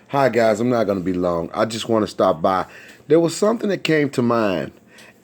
Hi, guys. I'm not going to be long. I just want to stop by. There was something that came to mind,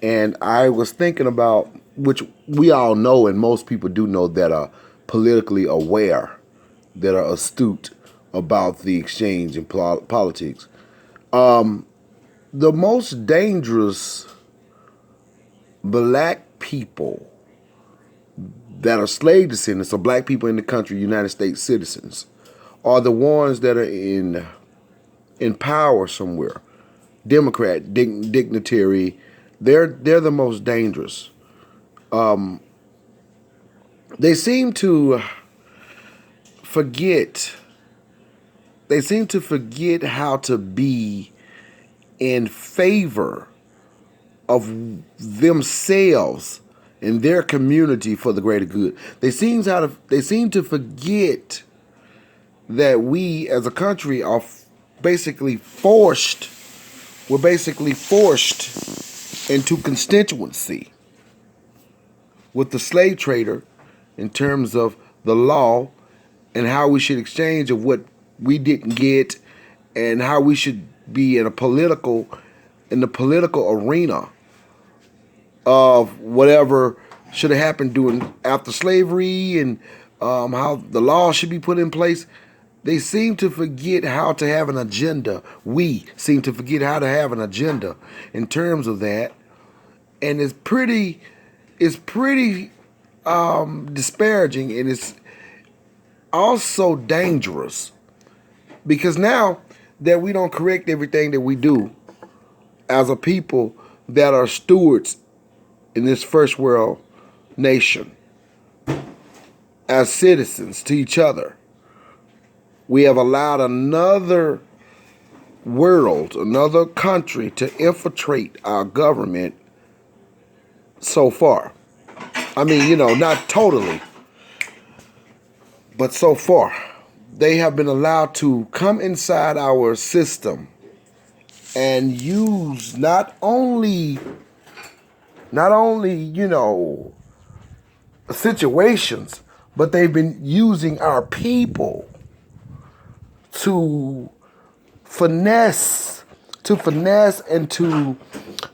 and I was thinking about, which we all know, and most people do know, that are politically aware, that are astute about the exchange in politics. The most dangerous black people that are slave descendants, or black people in the country, United States citizens, are the ones that are in power somewhere. Democrat, dignitary, they're the most dangerous. They seem to forget. They seem to forget how to be in favor of themselves and their community for the greater good. They seem to forget that we as a country are basically forced. We're basically forced into constituency with the slave trader in terms of the law and how we should exchange of what we didn't get, and how we should be in the political arena of whatever should have happened during after slavery, and how the law should be put in place. They seem to forget how to have an agenda. We seem to forget how to have an agenda in terms of that, and it's pretty disparaging, and it's also dangerous because now that we don't correct everything that we do as a people that are stewards in this first world nation, as citizens to each other, we have allowed another world, another country to infiltrate our government so far. I mean, not totally, but so far. They have been allowed to come inside our system and use not only situations, but they've been using our people to finesse and to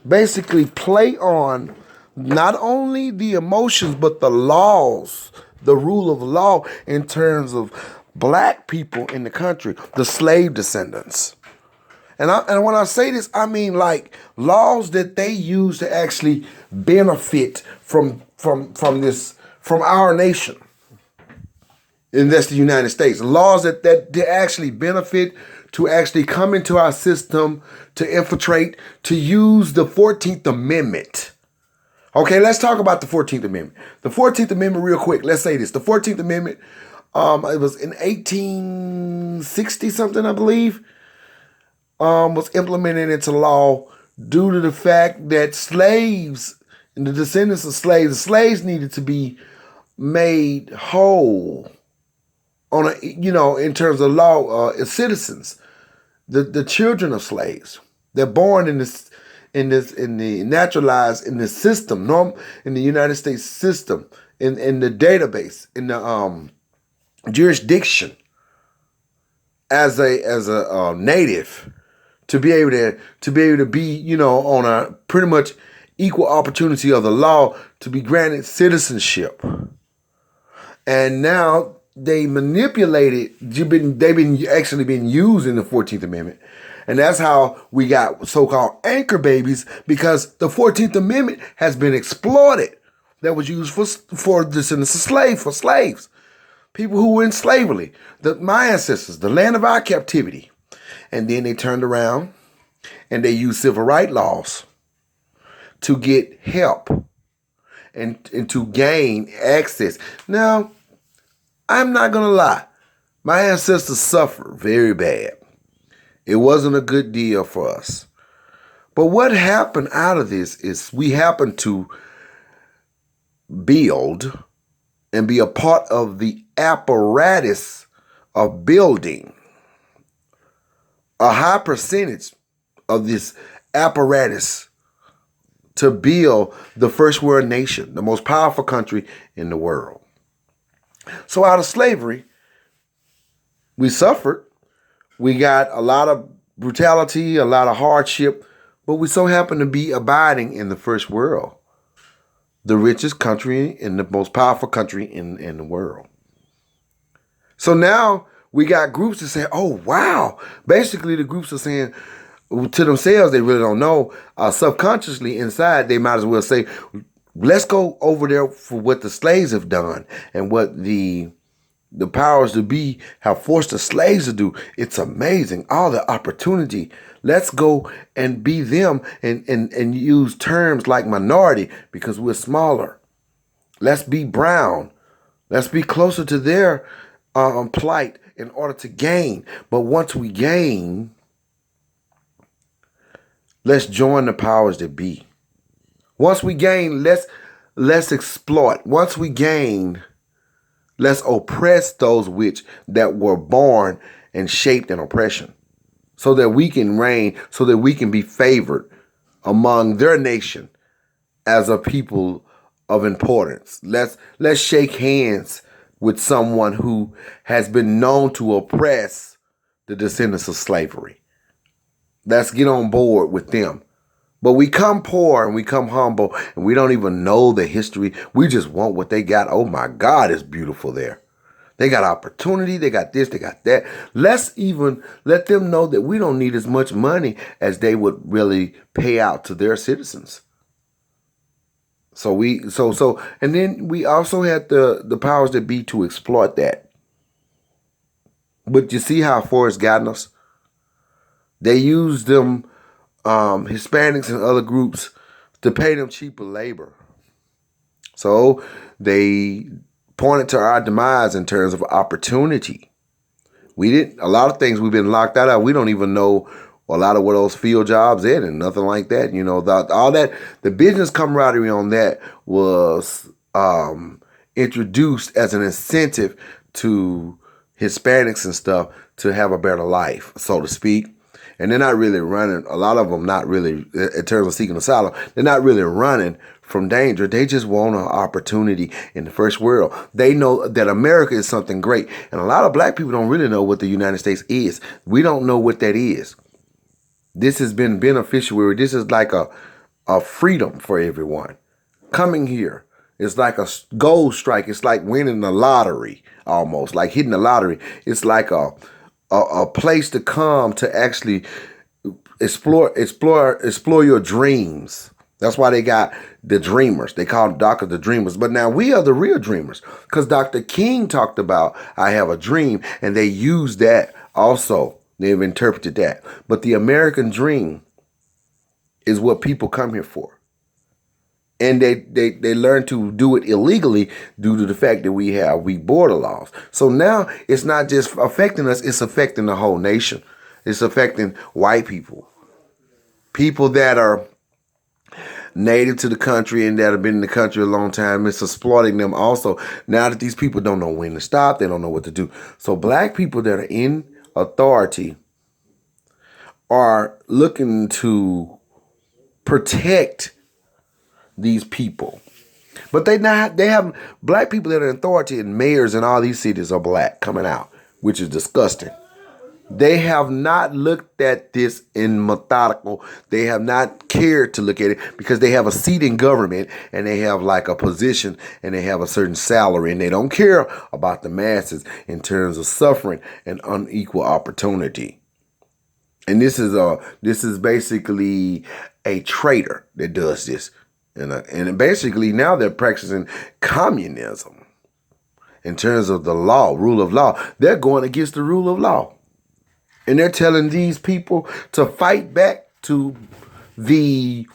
basically play on not only the emotions but the laws, the rule of law in terms of black people in the country, the slave descendants. And when I say this, I mean like laws that they use to actually benefit from our nation. And that's the United States. Laws that they actually benefit, to actually come into our system, to infiltrate, to use the 14th Amendment. Okay, let's talk about the 14th Amendment. The 14th Amendment real quick. Let's say this. The 14th Amendment, it was in 1860 something, I believe, was implemented into law due to the fact that slaves and the descendants of the slaves needed to be made whole on in terms of law, as citizens. The children of slaves, they're born in the naturalized in the system, in the United States system, in the database, in the jurisdiction as a native, to be able to be on a pretty much equal opportunity of the law to be granted citizenship. And now they manipulated. They've been actually been used in the 14th Amendment, and that's how we got so-called anchor babies, because the 14th Amendment has been exploited. That was used for descendants of slaves, people who were in slavery, my ancestors, the land of our captivity, and then they turned around and they used civil rights laws to get help and to gain access. Now, I'm not going to lie. My ancestors suffered very bad. It wasn't a good deal for us. But what happened out of this is we happened to build and be a part of the apparatus of building a high percentage of this apparatus to build the first world nation, the most powerful country in the world. So out of slavery, we suffered, We got a lot of brutality, a lot of hardship, but we so happen to be abiding in the first world, the richest country and the most powerful country in the world. So now we got groups that say, oh, wow. Basically, the groups are saying to themselves, they really don't know. Subconsciously inside, they might as well say, let's go over there for what the slaves have done and what the powers to be have forced the slaves to do. It's amazing. All the opportunity. Let's go and be them and use terms like minority because we're smaller. Let's be brown. Let's be closer to their plight in order to gain. But once we gain, let's join the powers that be. Once we gain, let's exploit. Once we gain, let's oppress those that were born and shaped in oppression, so that we can reign, so that we can be favored among their nation as a people of importance. Let's shake hands with someone who has been known to oppress the descendants of slavery. Let's get on board with them. But we come poor and we come humble and we don't even know the history. We just want what they got. Oh my God, it's beautiful there. They got opportunity. They got this. They got that. Let's even let them know that we don't need as much money as they would really pay out to their citizens. And then we also had the powers that be to exploit that. But you see how far it's gotten us? They used them Hispanics and other groups to pay them cheaper labor. So they pointed to our demise in terms of opportunity. A lot of things we've been locked out of. We don't even know a lot of what those field jobs in and nothing like that. All that, the business camaraderie on that was introduced as an incentive to Hispanics and stuff to have a better life, so to speak. And they're not really running, a lot of them not really, in terms of seeking asylum, they're not really running from danger. They just want an opportunity in the first world. They know that America is something great. And a lot of black people don't really know what the United States is. We don't know what that is. This has been beneficiary. This is like a freedom for everyone. Coming here is like a gold strike. It's like winning the lottery almost, like hitting the lottery. It's like a place to come to actually explore your dreams. That's why they got the dreamers. They call Dr. the dreamers. But now we are the real dreamers because Dr. King talked about, I have a dream, and they use that also. They've interpreted that. But the American dream is what people come here for. And they learn to do it illegally due to the fact that we border laws. So now it's not just affecting us, it's affecting the whole nation. It's affecting white people. People that are native to the country and that have been in the country a long time. It's exploiting them also. Now that these people don't know when to stop, they don't know what to do. So black people that are in authority are looking to protect these people. But they have black people that are in authority and mayors in all these cities are black coming out, which is disgusting. They have not looked at this in methodical. They have not cared to look at it because they have a seat in government and they have like a position and they have a certain salary and they don't care about the masses in terms of suffering and unequal opportunity. And this is basically a traitor that does this. And basically now they're practicing communism in terms of the law, rule of law. They're going against the rule of law. And they're telling these people to fight back to the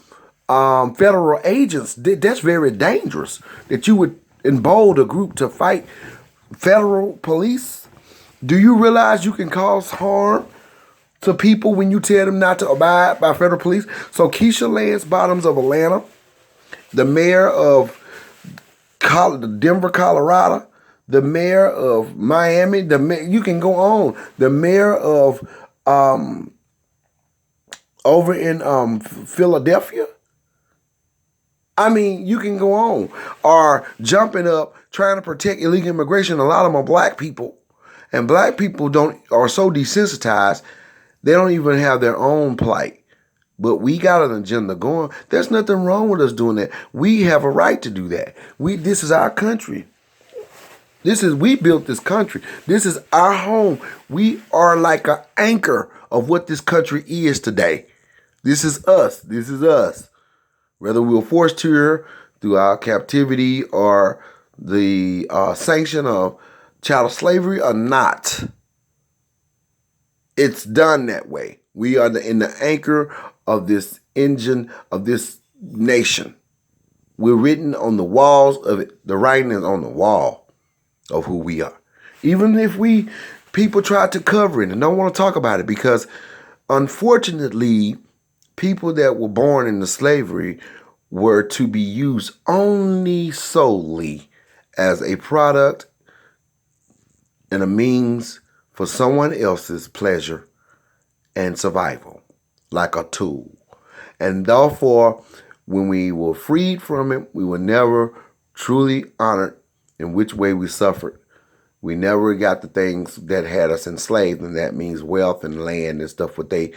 federal agents. That's very dangerous, that you would embolden a group to fight federal police. Do you realize you can cause harm to people when you tell them not to abide by federal police? So Keisha Lance Bottoms of Atlanta, the mayor of Denver, Colorado, the mayor of Miami, you can go on. The mayor of over in Philadelphia. I mean, you can go on. Are jumping up, trying to protect illegal immigration. A lot of them are black people. And black people are so desensitized, they don't even have their own plight. But we got an agenda going. There's nothing wrong with us doing that. We have a right to do that. This is our country. We built this country. This is our home. We are like an anchor of what this country is today. This is us. This is us. Whether we were forced here through our captivity or the sanction of chattel slavery or not, it's done that way. We are in the anchor of this engine of this nation. We're written on the walls of it. The writing is on the wall of who we are. Even if people try to cover it and don't want to talk about it, because unfortunately, people that were born into slavery were to be used only solely as a product and a means for someone else's pleasure and survival, like a tool. And therefore, when we were freed from it, we were never truly honored in which way we suffered. We never got the things that had us enslaved, and that means wealth and land and stuff. What they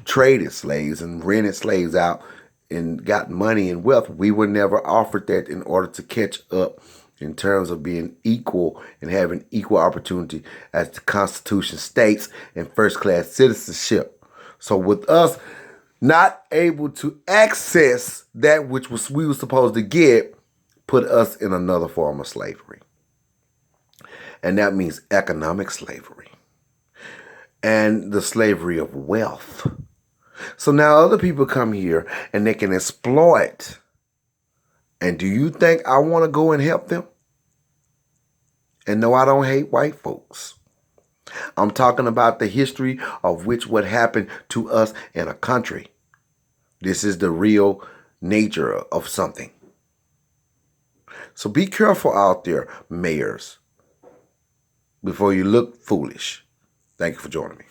traded slaves and rented slaves out and got money and wealth. We were never offered that in order to catch up in terms of being equal and having equal opportunity as the Constitution states and first-class citizenship. So with us not able to access that which we were supposed to get, put us in another form of slavery. And that means economic slavery and the slavery of wealth. So now other people come here and they can exploit. And do you think I want to go and help them? And no, I don't hate white folks. I'm talking about the history of what happened to us in a country. This is the real nature of something. So be careful out there, mayors, before you look foolish. Thank you for joining me.